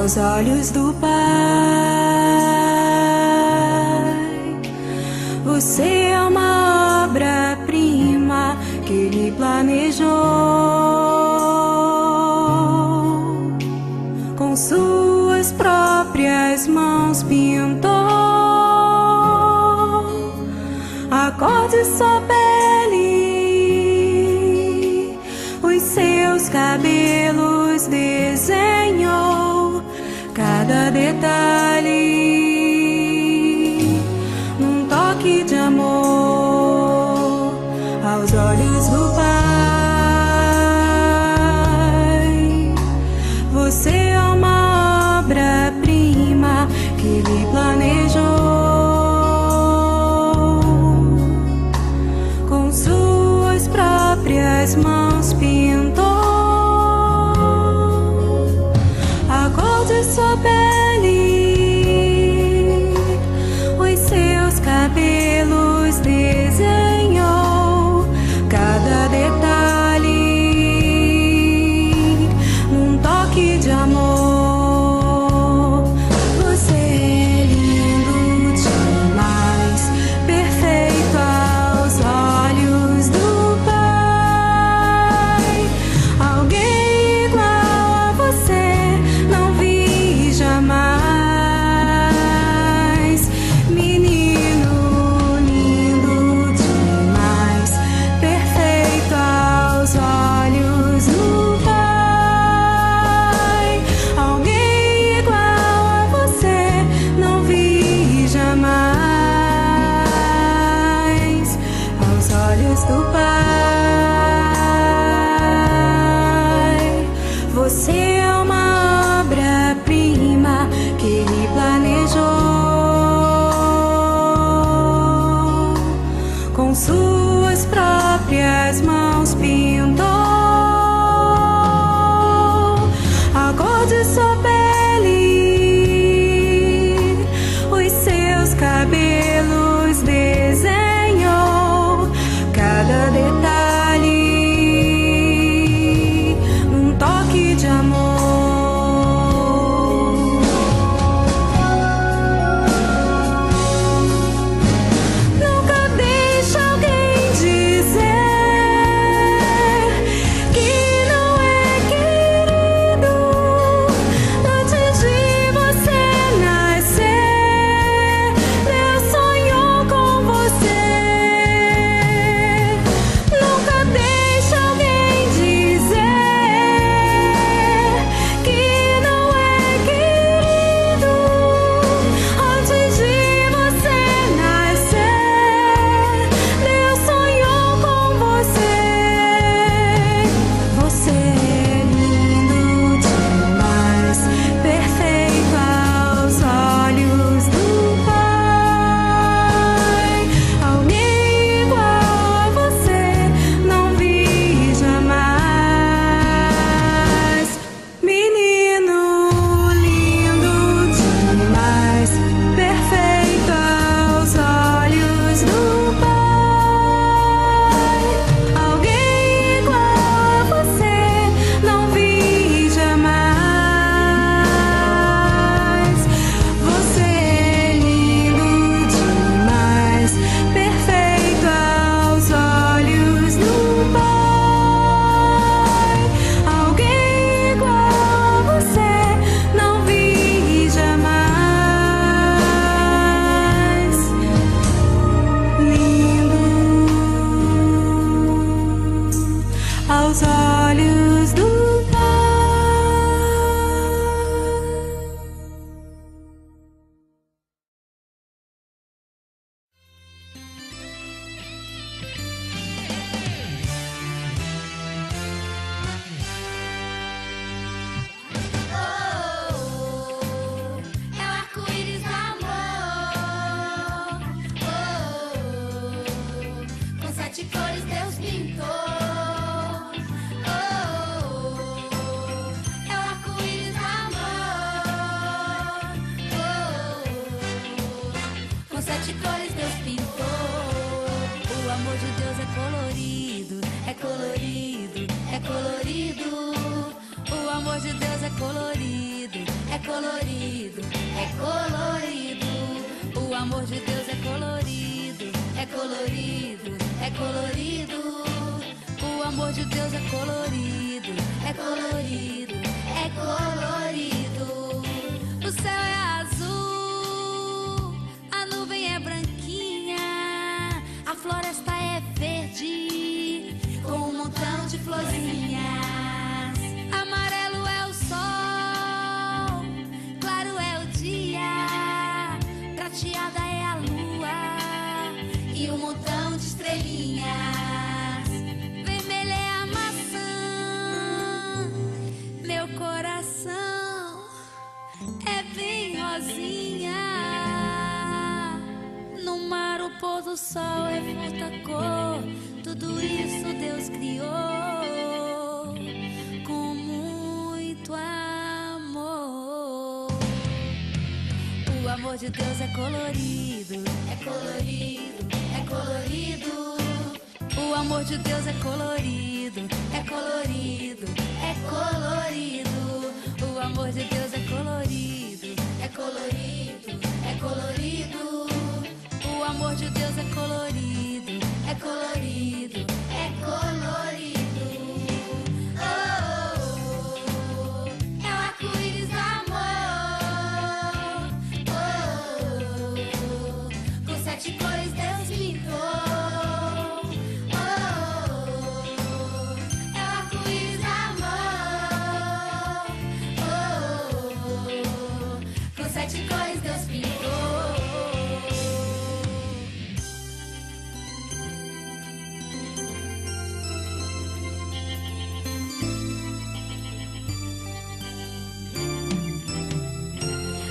aos olhos do Pai. Você é uma obra-prima que Ele planejou, com suas próprias mãos pintou a cor de sua pele, os seus cabelos desenhou cada detalhe, num toque de amor aos olhos do Pai. Você é uma obra-prima que Ele planejou, com suas próprias mãos pintou a cor de sua pele, os seus cabelos desenhou cada detalhe, num toque de amor. Você é lindo demais, perfeito aos olhos do Pai. Alguém igual a você não vi jamais. Menino lindo demais, perfeito aos olhos do Pai. Alguém igual a você não vi jamais aos olhos do Pai. Você é uma obra-prima que Ele planejou, com suas próprias mãos pintou a cor de sua pele, os seus cabelos desenhou cada detalhe, num toque de amor. Nunca deixe alguém dizer que não é querido antes de você nascer. Deus sonhou com você. Nunca deixe alguém dizer que não é querido antes de você nascer. Deus sonhou com você. Você é lindo demais, perfeito aos olhos do Pai. Alguém igual a você não vi jamais. Menino lindo demais, perfeito aos olhos do Pai. Alguém igual a você não vi jamais. Você é lindo demais, perfeito aos olhos do Pai. Alguém igual a você não vi jamais. Lindo aos olhos do Pai. É o arco-íris do amor. Com 7 cores Deus pintou. É o arco-íris do amor. Com 7 cores Deus pintou. O amor de Deus é colorido, é colorido, é colorido. O amor de Deus é colorido, é é colorido, é colorido. O amor de Deus é colorido, é colorido, é colorido. O amor de Deus é colorido, é colorido, é colorido. O céu é azul, a nuvem é branquinha, a floresta é verde, com um montão de florzinhas. Amarelo é o sol, claro é o dia, prateada é a lua e um montão de estrelinhas. Vermelha é a maçã, meu coração é bem rosinha. No mar o pôr do sol é muita cor. Tudo isso Deus criou com muito amor. O amor de Deus é colorido, é colorido, é colorido. O amor de Deus é colorido, é colorido, é colorido. O amor de Deus é colorido, é colorido, é colorido. O amor de Deus é colorido, é colorido, é colorido. Oh, oh, oh, é o arco-íris do amor. Oh, oh, oh, com 7 cores Deus pintou. Oh, oh, oh, é o arco-íris do amor. Oh, oh, oh, com 7 cores Deus pintou.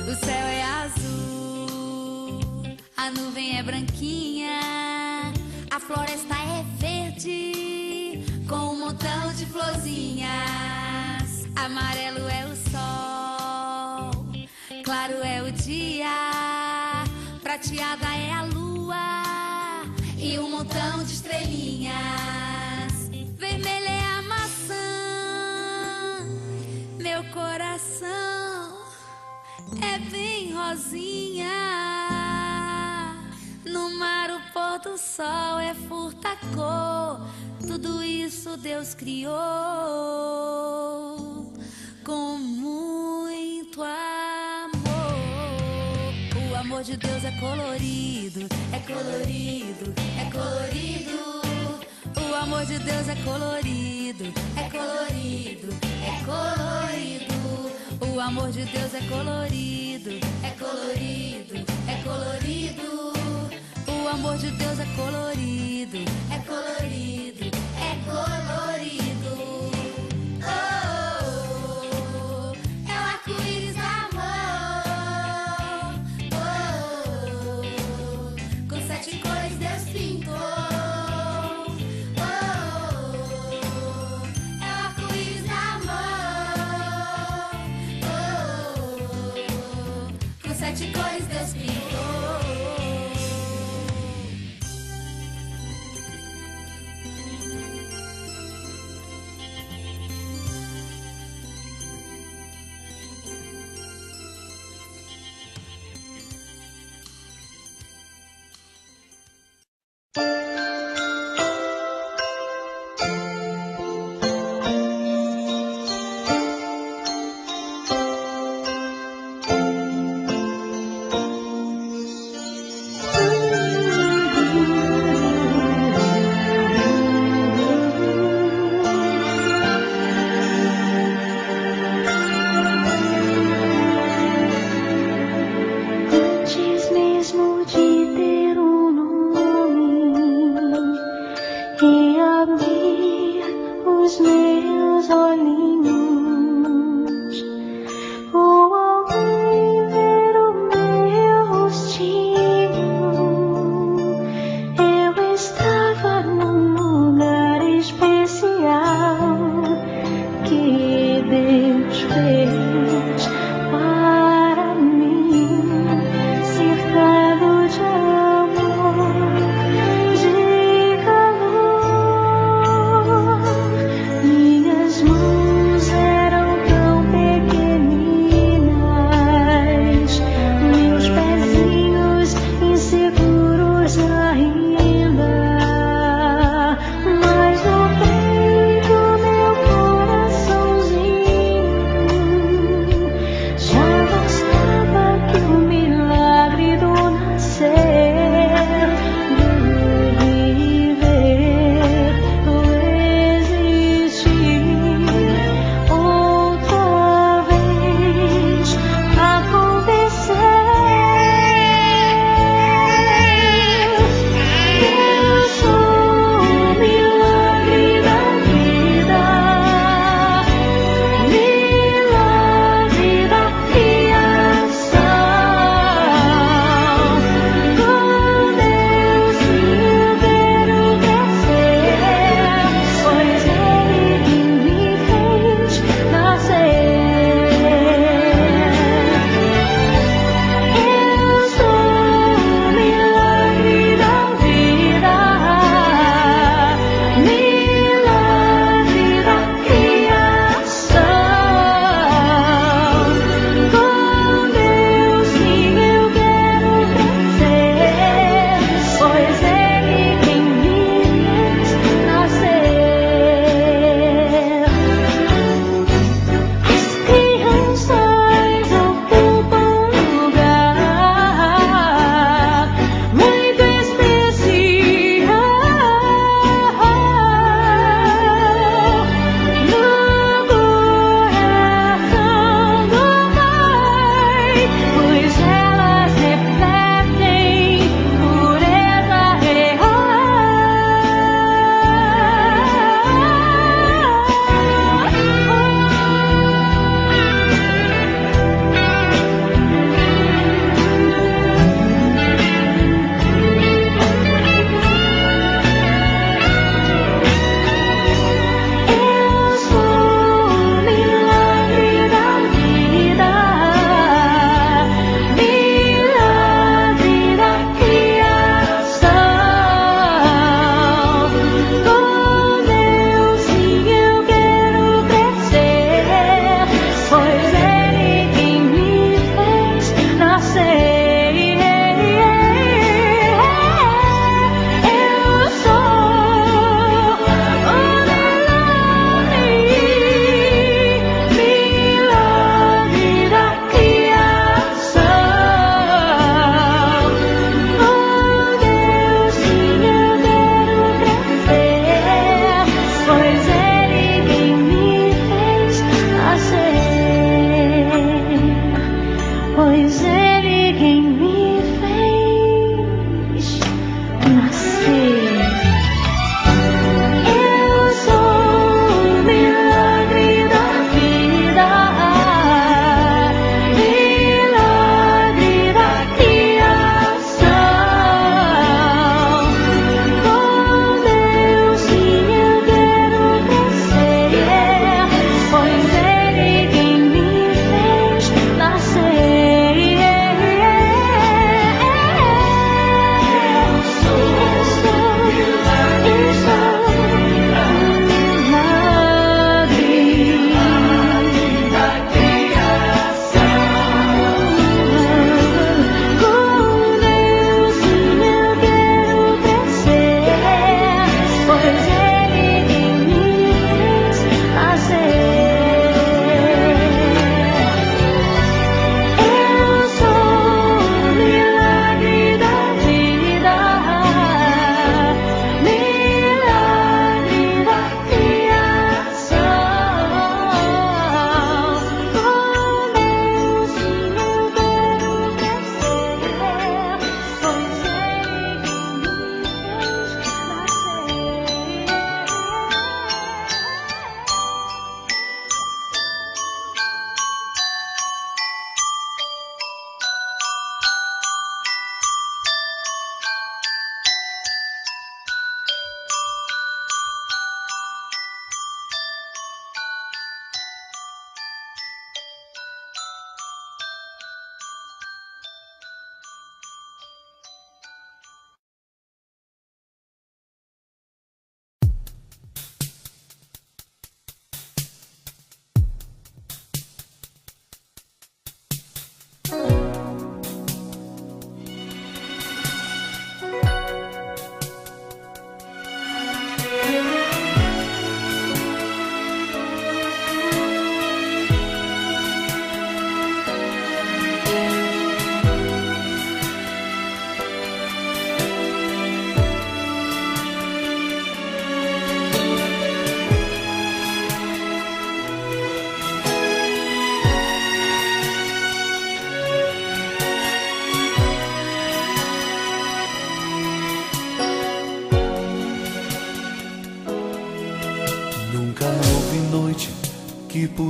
O céu é azul, a nuvem é branquinha, a floresta é verde, com um montão de florzinhas. Amarelo é o sol, claro é o dia, prateada é a lua e um montão de estrelinhas. Vermelha é a maçã, meu coração é bem rosinha. No mar o pôr do sol é furta cor. Tudo isso Deus criou com muito amor. O amor de Deus é colorido, é colorido, é colorido. O amor de Deus é colorido, é colorido, é colorido. O amor de Deus é colorido, é colorido, é colorido. O amor de Deus é colorido, é colorido, é colorido. Oh, oh, oh, é o arco-íris do amor. Oh, oh, oh, com 7 cores Deus pintou. Oh, oh, oh, é o arco-íris do amor. Com 7 cores Deus pintou.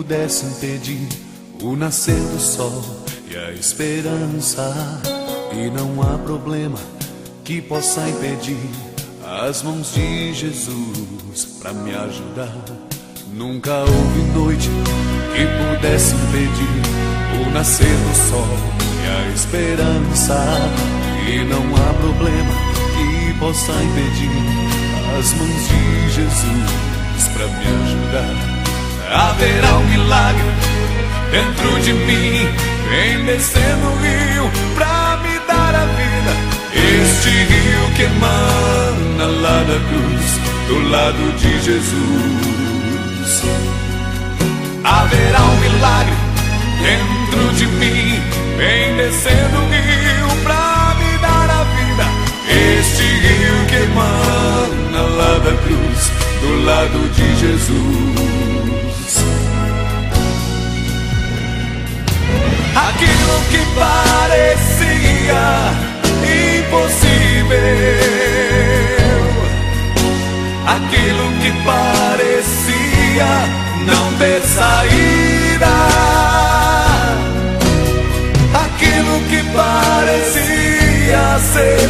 pudesse impedir o nascer do sol e a esperança. E não há problema que possa impedir as mãos de Jesus pra me ajudar. Nunca houve noite que pudesse impedir o nascer do sol e a esperança. E não há problema que possa impedir as mãos de Jesus pra me ajudar. Haverá um milagre dentro de mim, vem descendo o rio pra me dar a vida. Este rio que emana lá da cruz, do lado de Jesus. Haverá um milagre dentro de mim, vem descendo o rio pra me dar a vida. Este rio que emana lá da cruz, do lado de Jesus. Aquilo que parecia impossível, aquilo que parecia não ter saída, aquilo que parecia ser